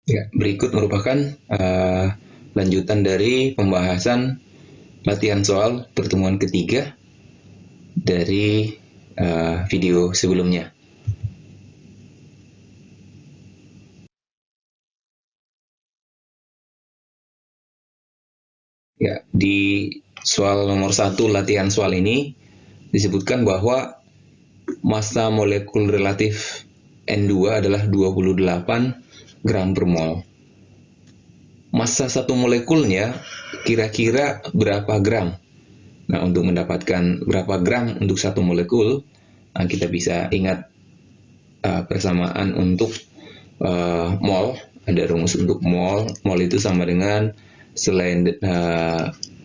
Ya, berikut merupakan lanjutan dari pembahasan latihan soal pertemuan ketiga dari video sebelumnya. Ya, di soal nomor 1 latihan soal ini disebutkan bahwa massa molekul relatif N2 adalah 28 gram per mol. Massa satu molekulnya kira-kira berapa gram? Nah, untuk mendapatkan berapa gram untuk satu molekul, kita bisa ingat persamaan untuk mol. Ada rumus untuk mol. Mol itu sama dengan selain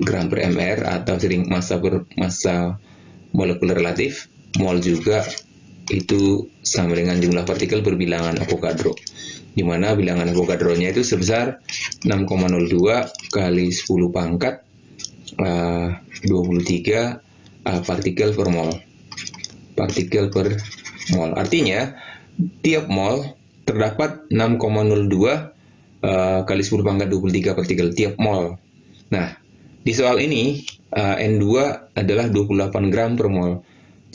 gram per mr atau sering massa molekul relatif, mol juga itu sama dengan jumlah partikel berbilangan Avogadro, di mana bilangan Avogadro-nya itu sebesar 6,02 kali 10 pangkat 23 partikel per mol. Partikel per mol. Artinya, tiap mol terdapat 6,02 kali 10 pangkat 23 partikel tiap mol. Nah, di soal ini N2 adalah 28 gram per mol.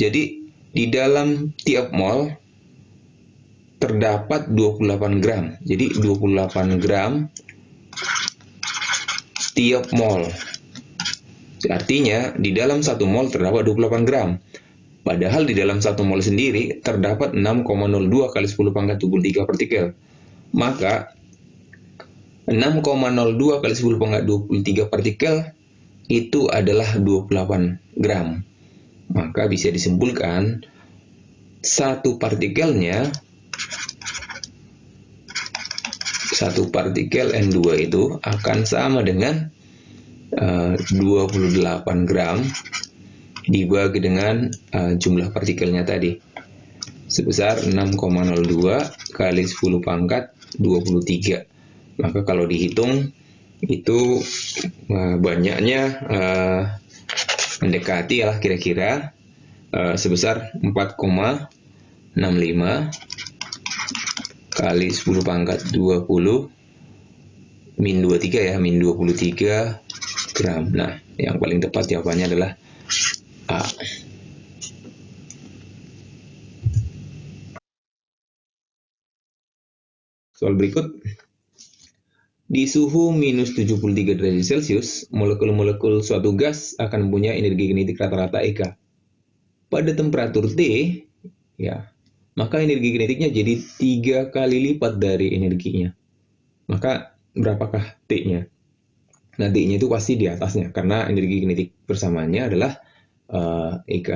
Jadi, di dalam tiap mol terdapat 28 gram. Jadi, 28 gram tiap mol. Artinya, di dalam satu mol terdapat 28 gram. Padahal di dalam satu mol sendiri terdapat 6,02 kali 10 pangkat 23 partikel. Maka 6,02 kali 10 pangkat 23 partikel itu adalah 28 gram. Maka bisa disimpulkan satu partikel N2 itu akan sama dengan 28 gram dibagi dengan jumlah partikelnya tadi sebesar 6,02 kali 10 pangkat 23. Maka kalau dihitung itu banyaknya mendekati lah kira-kira sebesar 4,65 kali 10 pangkat 20 min 23 ya, min 23 gram. Nah, yang paling tepat jawabannya adalah A. Soal berikut. Di suhu minus 73 derajat Celcius, molekul-molekul suatu gas akan mempunyai energi kinetik rata-rata EK. Pada temperatur T, ya, maka energi kinetiknya jadi 3 kali lipat dari energinya. Maka berapakah T-nya? Nah, T-nya itu pasti di atasnya, karena energi kinetik bersamaannya adalah EK.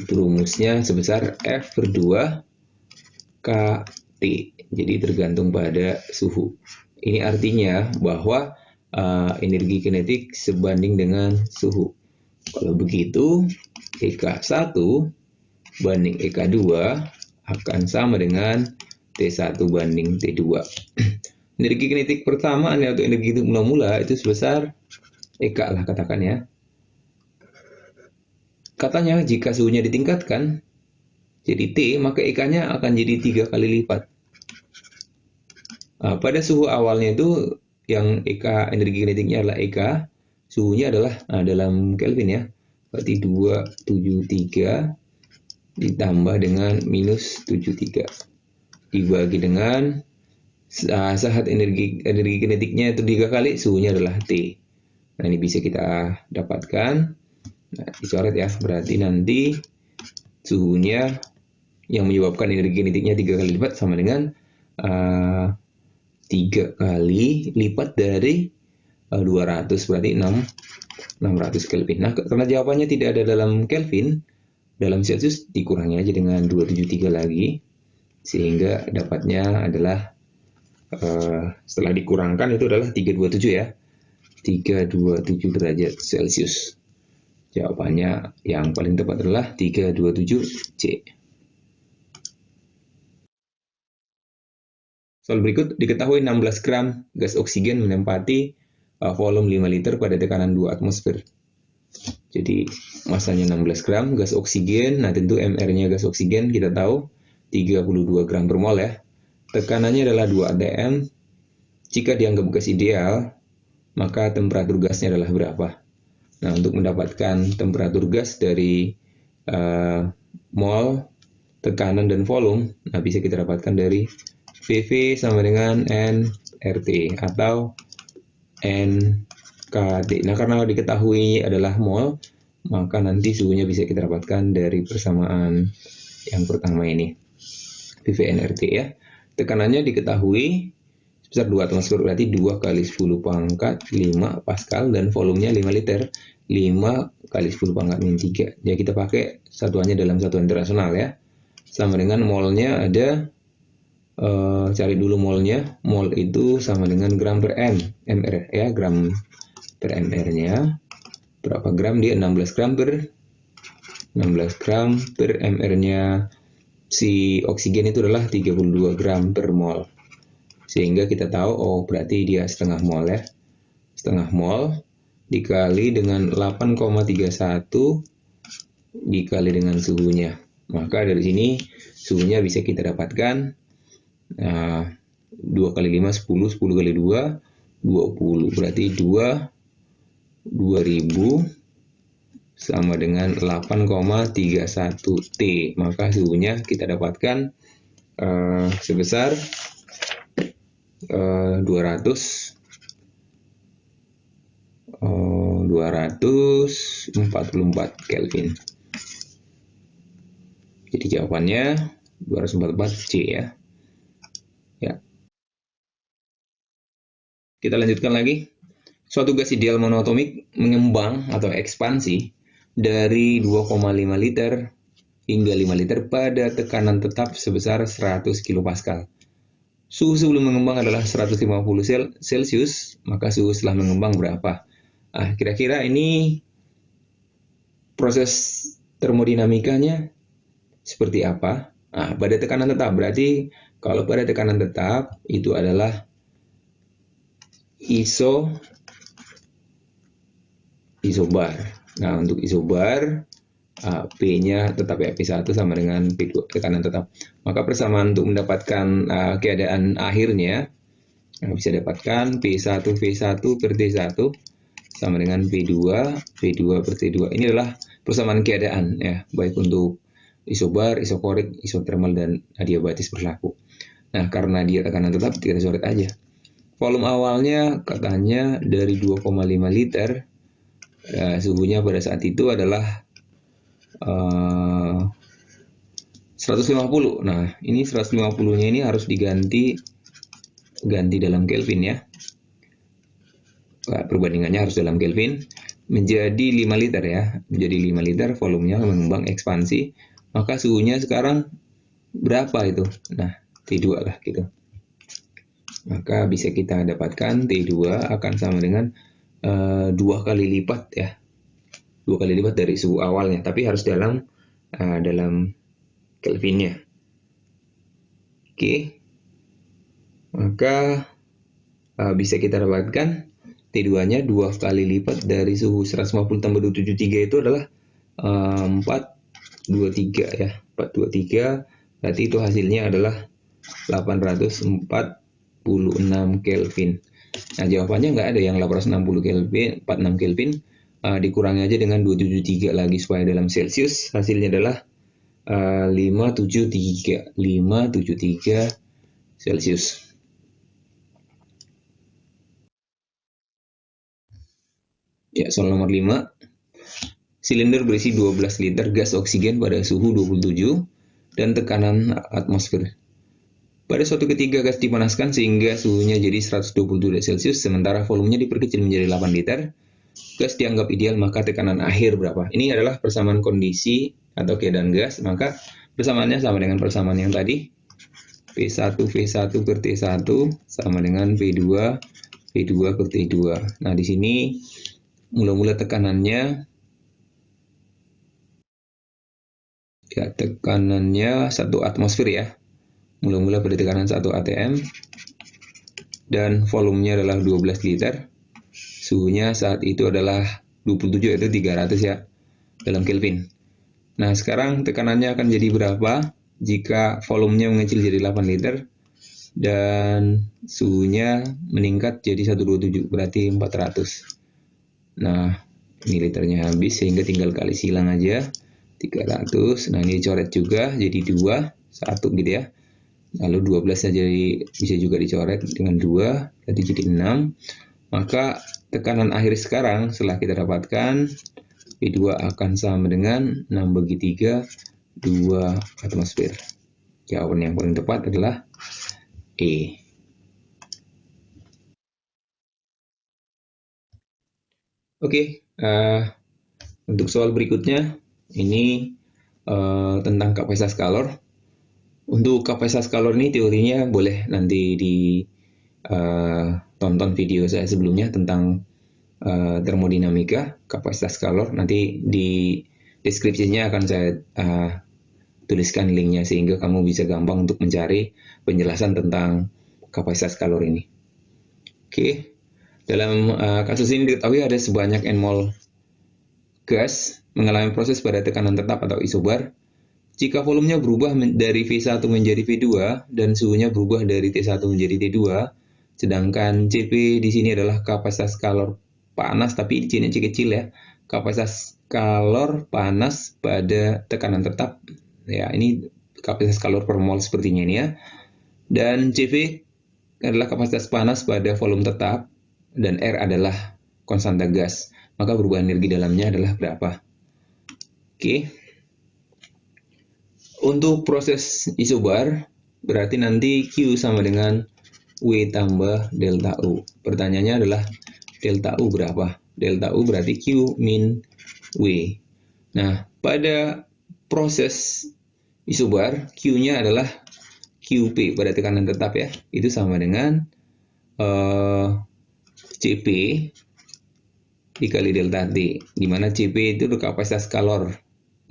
Itu rumusnya sebesar F per 2 KT. Jadi tergantung pada suhu. Ini artinya bahwa energi kinetik sebanding dengan suhu. Kalau begitu, EK1 banding EK2 akan sama dengan T1 banding T2. Energi kinetik pertama atau energi kinetik mula-mula itu sebesar EK lah katakan ya. Katanya jika suhunya ditingkatkan jadi T, maka EK-nya akan jadi 3 kali lipat. Pada suhu awalnya itu yang EK, energi kinetiknya adalah EK, suhunya adalah dalam Kelvin ya, berarti 273 ditambah dengan minus 73 dibagi dengan saat energi kinetiknya itu 3 kali, suhunya adalah T. Nah, ini bisa kita dapatkan. Nah, dicoret ya, berarti nanti suhunya yang menyebabkan energi kinetiknya 3 kali lipat sama dengan 3 kali lipat dari 200, berarti 600 Kelvin. Nah, karena jawabannya tidak ada dalam Kelvin, dalam Celsius dikurangi aja dengan 273 lagi, sehingga dapatnya adalah setelah dikurangkan itu adalah 327 ya, 327 derajat Celcius. Jawabannya yang paling tepat adalah 327C. Soal berikut, diketahui 16 gram gas oksigen menempati volume 5 liter pada tekanan 2 atmosfer. Jadi masanya 16 gram gas oksigen, nah tentu MR-nya gas oksigen kita tahu 32 gram per mol ya. tekanannya adalah 2 atm. Jika dianggap gas ideal, maka temperatur gasnya adalah berapa? Nah, untuk mendapatkan temperatur gas dari mol, tekanan, dan volume, nah bisa kita dapatkan dari PV sama dengan nRT atau NKT. Nah, karena diketahui adalah mol, maka nanti suhunya bisa kita dapatkan dari persamaan yang pertama ini, PV nRT ya. Tekanannya diketahui sebesar 2 atmosfer, berarti 2 kali 10 pangkat 5 Pascal, dan volumenya 5 liter, 5 kali 10 pangkat min 3. Ya, kita pakai satuannya dalam satuan internasional ya. Sama dengan molnya ada, cari dulu molnya. Mol itu sama dengan gram per mr ya, gram per mr-nya. Berapa gram? Dia 16 gram per mr-nya. Si oksigen itu adalah 32 gram per mol. Sehingga kita tahu, oh berarti dia setengah mol ya. Setengah mol dikali dengan 8,31 dikali dengan suhunya. Maka dari sini suhunya bisa kita dapatkan 2 kali 5, 10, 10 kali 2, 20. Berarti 2000 sama dengan 8,31 T. Maka suhunya kita dapatkan sebesar 244 Kelvin. Jadi jawabannya 244 C ya. Ya. Kita lanjutkan lagi. Suatu gas ideal monoatomik mengembang atau ekspansi dari 2,5 liter hingga 5 liter pada tekanan tetap sebesar 100 kPa. Suhu sebelum mengembang adalah 150 Celcius, maka suhu setelah mengembang berapa? Nah, kira-kira ini proses termodinamikanya seperti apa? Nah, pada tekanan tetap, berarti kalau pada tekanan tetap itu adalah isobar. Nah, untuk isobar, P-nya tetap ya, P1 sama dengan P2, tekanan tetap. Maka persamaan untuk mendapatkan keadaan akhirnya, bisa dapatkan P1 V1 per T1 sama dengan P2 per T2. Ini adalah persamaan keadaan ya, baik untuk isobar, isokorik, isotermal, dan adiabatis berlaku. Nah, karena dia tekanan tetap, kita coret aja. Volume awalnya katanya dari 2,5 liter, suhunya pada saat itu adalah 150. Nah, ini 150-nya ini harus ganti dalam Kelvin ya. Perbandingannya harus dalam Kelvin, menjadi 5 liter ya. Menjadi 5 liter, volumenya mengembang ekspansi. Maka suhunya sekarang berapa itu? Nah, T2 lah gitu. Maka bisa kita dapatkan T2 akan sama dengan 2 kali lipat ya. 2 kali lipat dari suhu awalnya, tapi harus dalam Kelvinnya. Oke. Maka bisa kita dapatkan T2-nya 2 kali lipat dari suhu 150 tambah 273 itu adalah 423 ya. 423, berarti itu hasilnya adalah 846 Kelvin. Nah, jawabannya nggak ada yang 860 Kelvin, 46 Kelvin. Dikurangi aja dengan 273 lagi supaya dalam Celcius. Hasilnya adalah 573 Celcius. Ya, soal nomor 5. Silinder berisi 12 liter gas oksigen pada suhu 27 dan tekanan atmosfer. Pada suatu ketika gas dipanaskan sehingga suhunya jadi 120 derajat Celcius, sementara volumenya diperkecil menjadi 8 liter. Gas dianggap ideal, maka tekanan akhir berapa? Ini adalah persamaan kondisi atau keadaan gas, maka persamaannya sama dengan persamaan yang tadi. P1 V1 per T1 sama dengan P2 per T2. Nah, di sini mula-mula tekanannya 1 atmosfer ya. Mula-mula pada tekanan 1 atm dan volumenya adalah 12 liter. Suhunya saat itu adalah 27, yaitu 300 ya dalam Kelvin. Nah, sekarang tekanannya akan jadi berapa jika volumenya mengecil jadi 8 liter? dan suhunya meningkat jadi 127, berarti 400. Nah, ini liternya habis sehingga tinggal kali silang aja 300. Nah, ini dicoret juga jadi 2, 1 gitu ya. Lalu 12 saja bisa juga dicoret dengan 2, berarti jadi 6. Maka tekanan akhir sekarang setelah kita dapatkan P2 akan sama dengan 6 bagi 3, 2 atmosfer. Jawaban yang paling tepat adalah E. Oke, untuk soal berikutnya ini tentang kapasitas kalor. Untuk kapasitas kalor ini teorinya boleh nanti tonton video saya sebelumnya tentang termodinamika kapasitas kalor. Nanti di deskripsinya akan saya tuliskan linknya sehingga kamu bisa gampang untuk mencari penjelasan tentang kapasitas kalor ini. Oke, dalam kasus ini diketahui ada sebanyak N mol gas mengalami proses pada tekanan tetap atau isobar. Jika volumenya berubah dari V1 menjadi V2 dan suhunya berubah dari T1 menjadi T2, sedangkan Cp di sini adalah kapasitas kalor panas, tapi di sini C kecil ya. Kapasitas kalor panas pada tekanan tetap. Ya, ini kapasitas kalor per mol sepertinya ini ya. Dan Cv adalah kapasitas panas pada volume tetap dan R adalah konstanta gas. Maka perubahan energi dalamnya adalah berapa? Oke. Untuk proses isobar, berarti nanti Q sama dengan W tambah delta U. Pertanyaannya adalah delta U berapa? Delta U berarti Q min W. Nah, pada proses isobar, Q-nya adalah QP pada tekanan tetap ya. Itu sama dengan Cp dikali delta T. Di mana Cp itu kapasitas kalor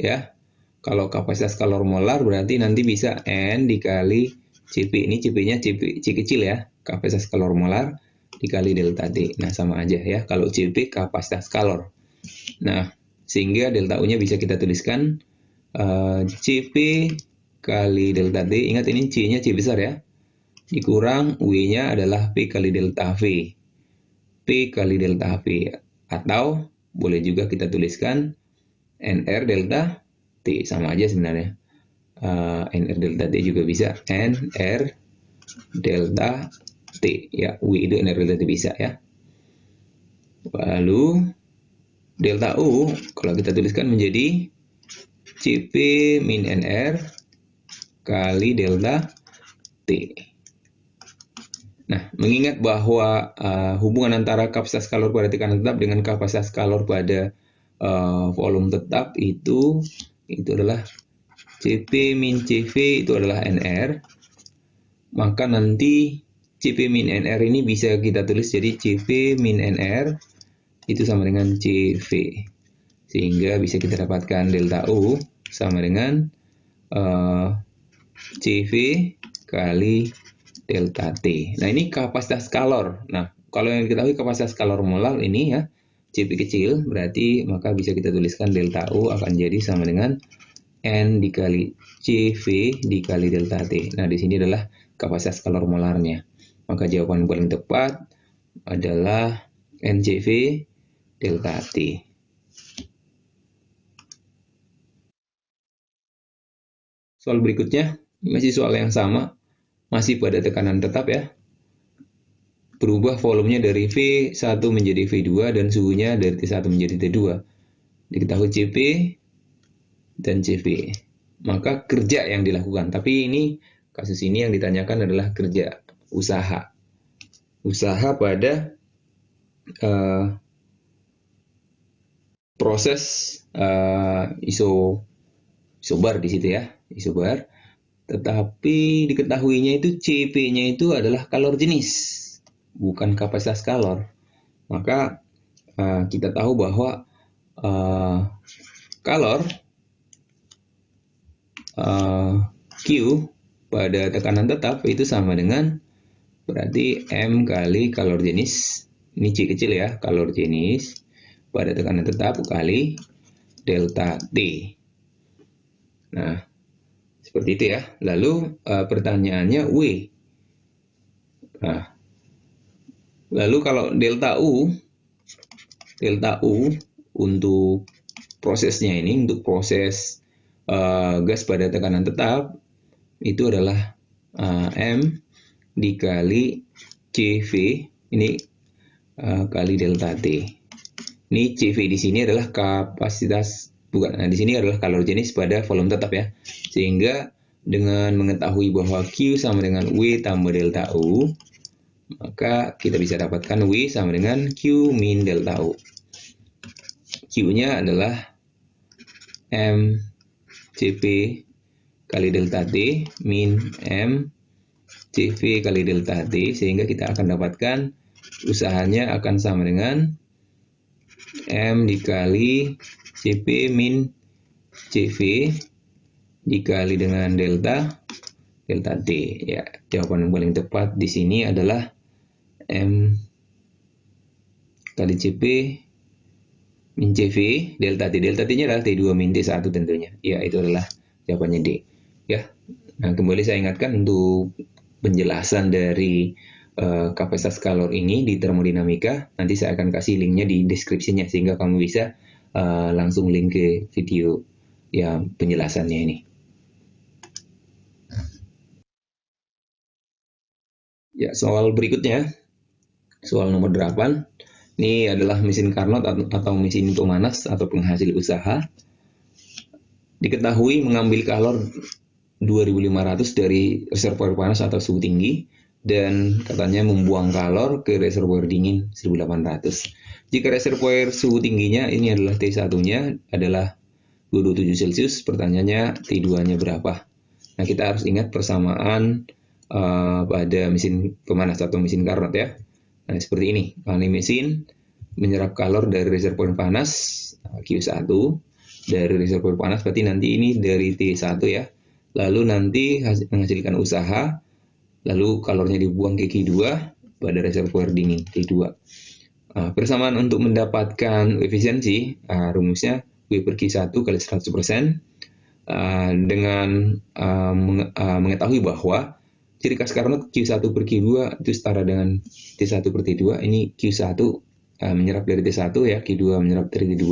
ya. Kalau kapasitas kalor molar berarti nanti bisa N dikali Cp. Ini Cp-nya C kecil ya, kapasitas kalor molar dikali delta T. Nah, sama aja ya. Kalau Cp kapasitas kalor. Nah, sehingga delta U-nya bisa kita tuliskan Cp kali delta T. Ingat ini C-nya C besar ya. Dikurang W-nya adalah P kali delta V. P kali delta V. Atau boleh juga kita tuliskan NR delta T, sama aja sebenarnya. NR delta T juga bisa NR delta T ya. W itu NR delta T bisa ya. Lalu delta U kalau kita tuliskan menjadi Cp min NR kali delta T. Nah, mengingat bahwa hubungan antara kapasitas kalor pada tekanan tetap dengan kapasitas kalor pada volume tetap itu adalah Cp min Cv itu adalah NR. Maka nanti Cp min NR ini bisa kita tulis jadi Cp min NR itu sama dengan Cv. Sehingga bisa kita dapatkan delta U sama dengan Cv kali delta T. Nah, ini kapasitas kalor. Nah, kalau yang diketahui kapasitas kalor molar ini ya, Cp kecil, berarti maka bisa kita tuliskan delta U akan jadi sama dengan N dikali Cv dikali delta T. Nah, di sini adalah kapasitas kalor molarnya. Maka jawaban yang paling tepat adalah NCV delta T. Soal berikutnya, masih soal yang sama. Masih pada tekanan tetap ya. Berubah volumenya dari V1 menjadi V2 dan suhunya dari T1 menjadi T2. Diketahui Cp dan Cv. Maka kerja yang dilakukan. Tapi ini kasus ini yang ditanyakan adalah kerja usaha. Usaha pada proses isobar di situ ya, isobar. Tetapi diketahuinya itu Cp-nya itu adalah kalor jenis, bukan kapasitas kalor. Maka kita tahu bahwa kalor Q pada tekanan tetap itu sama dengan berarti M kali kalor jenis. Ini C kecil ya, kalor jenis pada tekanan tetap kali delta T. Nah, seperti itu ya. Lalu pertanyaannya W. Nah, lalu kalau delta U untuk prosesnya ini, untuk proses gas pada tekanan tetap, itu adalah M dikali CV, ini kali delta T. Ini CV di sini adalah kapasitas, bukan, nah di sini adalah kalor jenis pada volume tetap ya. Sehingga dengan mengetahui bahwa Q sama dengan W tambah delta U, maka kita bisa dapatkan W sama dengan Q min delta U. Q-nya adalah M CV kali delta T min M CV kali delta T, sehingga kita akan dapatkan usahanya akan sama dengan M dikali CP min CV dikali dengan delta T. Ya, jawaban yang paling tepat di sini adalah M kali CP min CV delta T. Delta T-nya adalah T2 min T1 tentunya. Ya, itu adalah jawabannya D. Ya. Nah, kembali saya ingatkan untuk penjelasan dari kapasitas kalor ini di termodinamika, nanti saya akan kasih linknya di deskripsinya sehingga kamu bisa langsung link ke video yang penjelasannya ini. Ya, soal berikutnya, soal nomor 8. Ini adalah mesin Carnot atau mesin pemanas atau penghasil usaha. Diketahui mengambil kalor 2500 dari reservoir panas atau suhu tinggi dan katanya membuang kalor ke reservoir dingin 1800. Jika reservoir suhu tingginya ini adalah T1-nya adalah 27 Celcius, pertanyaannya T2-nya berapa? Nah, kita harus ingat persamaan pada mesin pemanas atau mesin Carnot ya. Nah, seperti ini. Ini mesin menyerap kalor dari reservoir panas Q1, dari reservoir panas berarti nanti ini dari T1 ya. Lalu nanti menghasilkan usaha, lalu kalornya dibuang ke Q2 pada reservoir dingin T2. Persamaan untuk mendapatkan efisiensi, rumusnya W per Q1 kali 100%, dengan mengetahui bahwa ciri khas Carnot Q1 per Q2 itu setara dengan T1 per T2. Ini Q1 menyerap dari T1 ya, Q2 menyerap dari T2.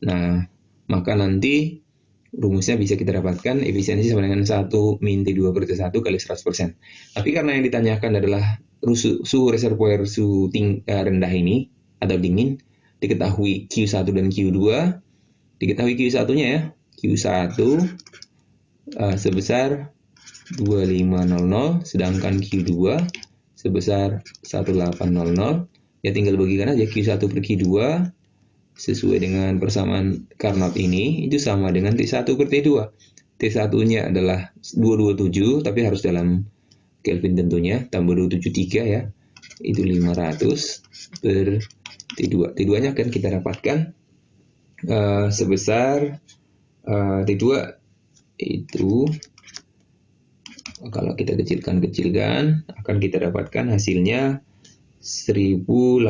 Nah, maka nanti rumusnya bisa kita dapatkan efisiensi sama dengan 1 min T2 per T1 kali 100%. Tapi karena yang ditanyakan adalah suhu reservoir suhu rendah ini atau dingin, diketahui Q1 dan Q2, diketahui Q1-nya ya, Q1 sebesar 2500, sedangkan Q2 sebesar 1800. Ya tinggal bagikan aja Q1 per Q2 sesuai dengan persamaan Carnot ini itu sama dengan T1 per T2. T1-nya adalah 227 tapi harus dalam Kelvin tentunya, tambah 273 ya. Itu 500 per T2. T2-nya akan kita dapatkan sebesar T2 itu kalau kita kecilkan akan kita dapatkan hasilnya 1800.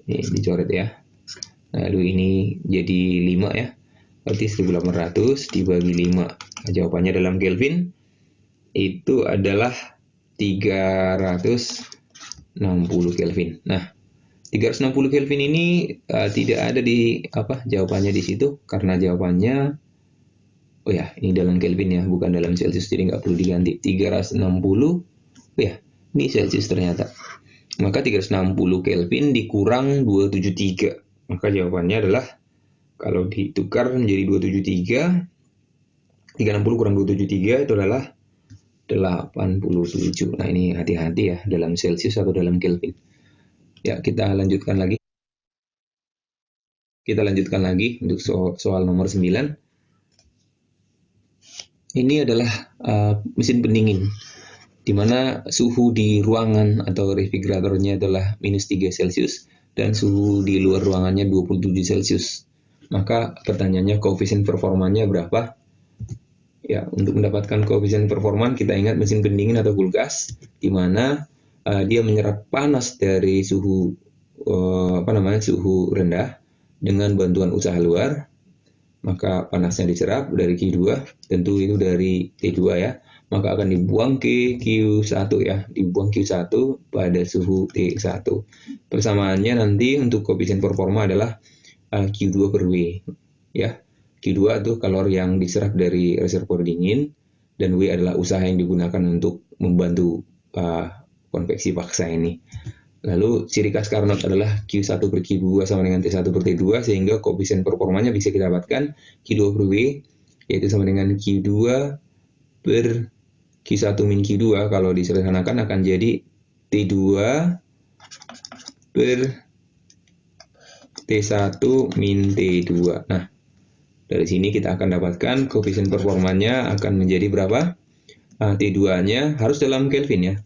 Ini dicoret ya. Lalu ini jadi 5 ya. Berarti 1800 dibagi 5. Nah, jawabannya dalam Kelvin itu adalah 360 Kelvin. Nah, 360 Kelvin ini tidak ada di jawabannya di situ karena jawabannya ini dalam Kelvin ya, bukan dalam Celcius, jadi nggak perlu diganti. 360 ini Celcius ternyata. Maka 360 Kelvin dikurang 273. Maka jawabannya adalah kalau ditukar menjadi 273, 360 kurang 273 itu adalah 87. Nah, ini hati-hati ya dalam Celcius atau dalam Kelvin. Ya, kita lanjutkan lagi. Untuk soal nomor 9. Ini adalah mesin pendingin, di mana suhu di ruangan atau refrigeratornya adalah minus 3 Celcius dan suhu di luar ruangannya 27 Celcius. Maka pertanyaannya koefisien performanya berapa? Ya, untuk mendapatkan koefisien performan kita ingat mesin pendingin atau kulkas, di mana dia menyerap panas dari suhu suhu rendah dengan bantuan usaha luar. Maka panasnya diserap dari Q2, tentu itu dari T2 ya. maka akan dibuang ke Q1 ya, dibuang Q1 pada suhu T1. Persamaannya nanti untuk koefisien performa adalah Q2 per W ya. Q2 itu kalori yang diserap dari reservoir dingin, dan W adalah usaha yang digunakan untuk membantu konveksi paksa ini. Lalu ciri khas Carnot adalah Q1 per Q2 sama dengan T1 per T2, sehingga koefisien performanya bisa kita dapatkan Q2 per W, yaitu sama dengan Q2 per Q1 min Q2. Kalau disederhanakan akan jadi T2 per T1 min T2. Nah, dari sini kita akan dapatkan koefisien performanya akan menjadi berapa? T2-nya harus dalam Kelvin ya.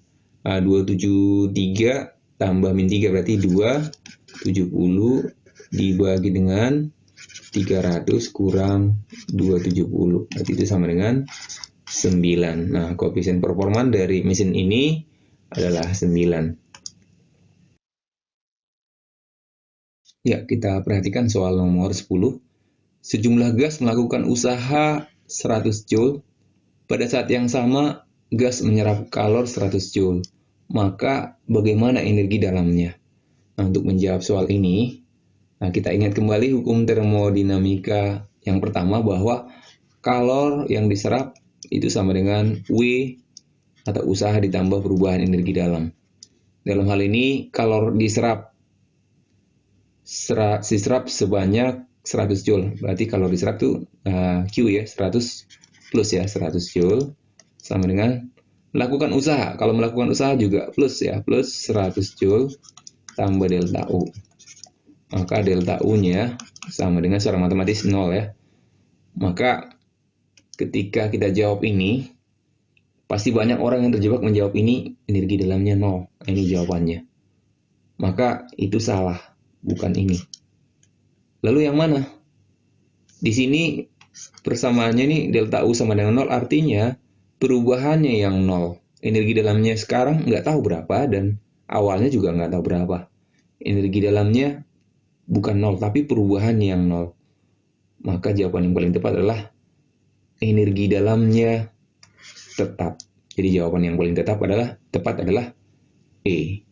273 tambah min 3 berarti 270 dibagi dengan 300 kurang 270. Berarti itu sama dengan 9. Nah, koefisien performa dari mesin ini adalah 9. Ya, kita perhatikan soal nomor 10. Sejumlah gas melakukan usaha 100 Joule. Pada saat yang sama, gas menyerap kalor 100 Joule. Maka bagaimana energi dalamnya? Nah, untuk menjawab soal ini, kita ingat kembali hukum termodinamika yang pertama, bahwa kalor yang diserap itu sama dengan W atau usaha ditambah perubahan energi dalam. Dalam hal ini, kalor diserap sebanyak 100 Joule. Berarti kalau diserap tuh Q ya, 100 plus ya, 100 Joule sama dengan melakukan usaha. Kalau melakukan usaha juga plus ya, plus 100 Joule tambah delta U. Maka delta U-nya sama dengan secara matematis 0 ya. Maka ketika kita jawab ini, pasti banyak orang yang terjebak menjawab ini energi dalamnya 0. Ini jawabannya. Maka itu salah, bukan ini. Lalu yang mana? Di sini persamaannya nih delta U sama dengan 0, artinya perubahannya yang 0. Energi dalamnya sekarang nggak tahu berapa, dan awalnya juga nggak tahu berapa. Energi dalamnya bukan 0, tapi perubahannya yang 0. Maka jawaban yang paling tepat adalah energi dalamnya tetap. Jadi jawaban yang paling tepat adalah E.